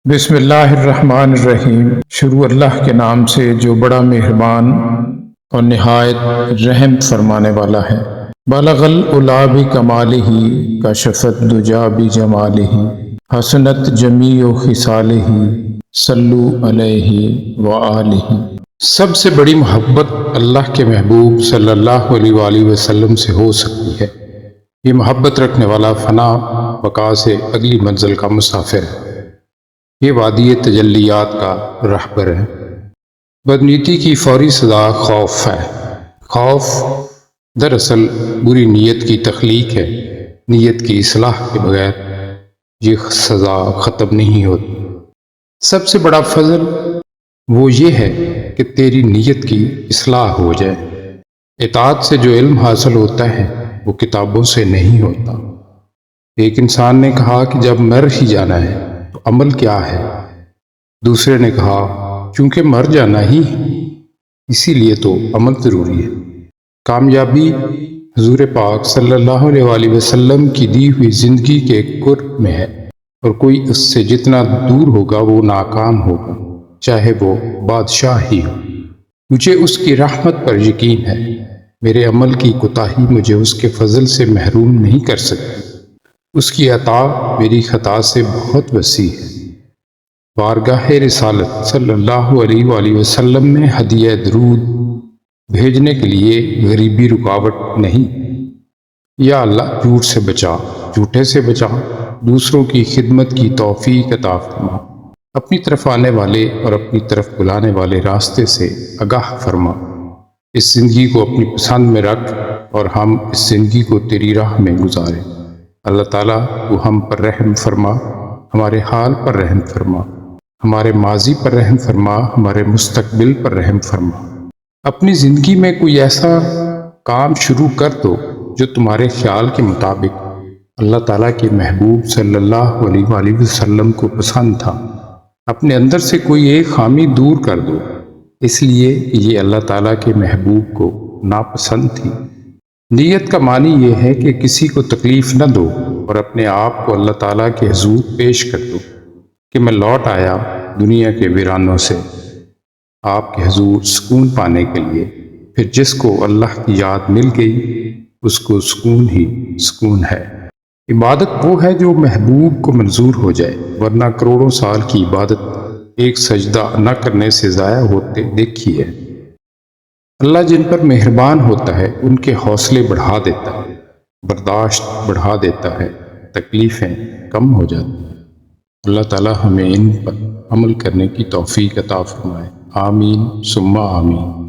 بسم اللہ الرحمن الرحیم۔ شروع اللہ کے نام سے جو بڑا مہربان اور نہایت رحم فرمانے والا ہے۔ بلغ العلا بکمالہ کشف الدجی بجمالہ حسنت جمیع خصالہ صلو علیہ وآلہ۔ سب سے بڑی محبت اللہ کے محبوب صلی اللہ علیہ وآلہ وسلم سے ہو سکتی ہے۔ یہ محبت رکھنے والا فنا بقا سے اگلی منزل کا مسافر ہے۔ یہ وادی تجلیات کا رہبر ہے۔ بدنیتی کی فوری سزا خوف ہے۔ خوف دراصل بری نیت کی تخلیق ہے۔ نیت کی اصلاح کے بغیر یہ سزا ختم نہیں ہوتی۔ سب سے بڑا فضل وہ یہ ہے کہ تیری نیت کی اصلاح ہو جائے۔ اطاعت سے جو علم حاصل ہوتا ہے وہ کتابوں سے نہیں ہوتا۔ ایک انسان نے کہا کہ جب مر ہی جانا ہے تو عمل کیا ہے؟ دوسرے نے کہا چونکہ مر جانا ہی اسی لیے تو عمل ضروری ہے۔ کامیابی حضور پاک صلی اللہ علیہ وآلہ وسلم کی دی ہوئی زندگی کے قرب میں ہے، اور کوئی اس سے جتنا دور ہوگا وہ ناکام ہوگا، چاہے وہ بادشاہ ہی ہو۔ مجھے اس کی رحمت پر یقین ہے۔ میرے عمل کی کوتاہی مجھے اس کے فضل سے محروم نہیں کر سکتی۔ اس کی عطا میری خطا سے بہت وسیع ہے۔ بارگاہ رسالت صلی اللہ علیہ وآلہ وسلم میں ہدیہ درود بھیجنے کے لیے غریبی رکاوٹ نہیں۔ یا اللہ جھوٹ سے بچا، جھوٹے سے بچا، دوسروں کی خدمت کی توفیق عطا فرما، اپنی طرف آنے والے اور اپنی طرف بلانے والے راستے سے آگاہ فرما۔ اس زندگی کو اپنی پسند میں رکھ اور ہم اس زندگی کو تیری راہ میں گزاریں۔ اللہ تعالیٰ تو ہم پر رحم فرما، ہمارے حال پر رحم فرما، ہمارے ماضی پر رحم فرما، ہمارے مستقبل پر رحم فرما۔ اپنی زندگی میں کوئی ایسا کام شروع کر دو جو تمہارے خیال کے مطابق اللہ تعالیٰ کے محبوب صلی اللہ علیہ وآلہ وسلم کو پسند تھا۔ اپنے اندر سے کوئی ایک خامی دور کر دو، اس لیے کہ یہ اللہ تعالیٰ کے محبوب کو ناپسند تھی۔ نیت کا معنی یہ ہے کہ کسی کو تکلیف نہ دو اور اپنے آپ کو اللہ تعالیٰ کے حضور پیش کر دو کہ میں لوٹ آیا دنیا کے ویرانوں سے آپ کے حضور سکون پانے کے لیے۔ پھر جس کو اللہ کی یاد مل گئی اس کو سکون ہی سکون ہے۔ عبادت وہ ہے جو محبوب کو منظور ہو جائے، ورنہ کروڑوں سال کی عبادت ایک سجدہ نہ کرنے سے ضائع ہوتے دیکھی ہے۔ اللہ جن پر مہربان ہوتا ہے ان کے حوصلے بڑھا دیتا ہے، برداشت بڑھا دیتا ہے، تکلیفیں کم ہو جاتی ہیں۔ اللہ تعالیٰ ہمیں ان پر عمل کرنے کی توفیق عطا فرمائے۔ آمین ثم آمین۔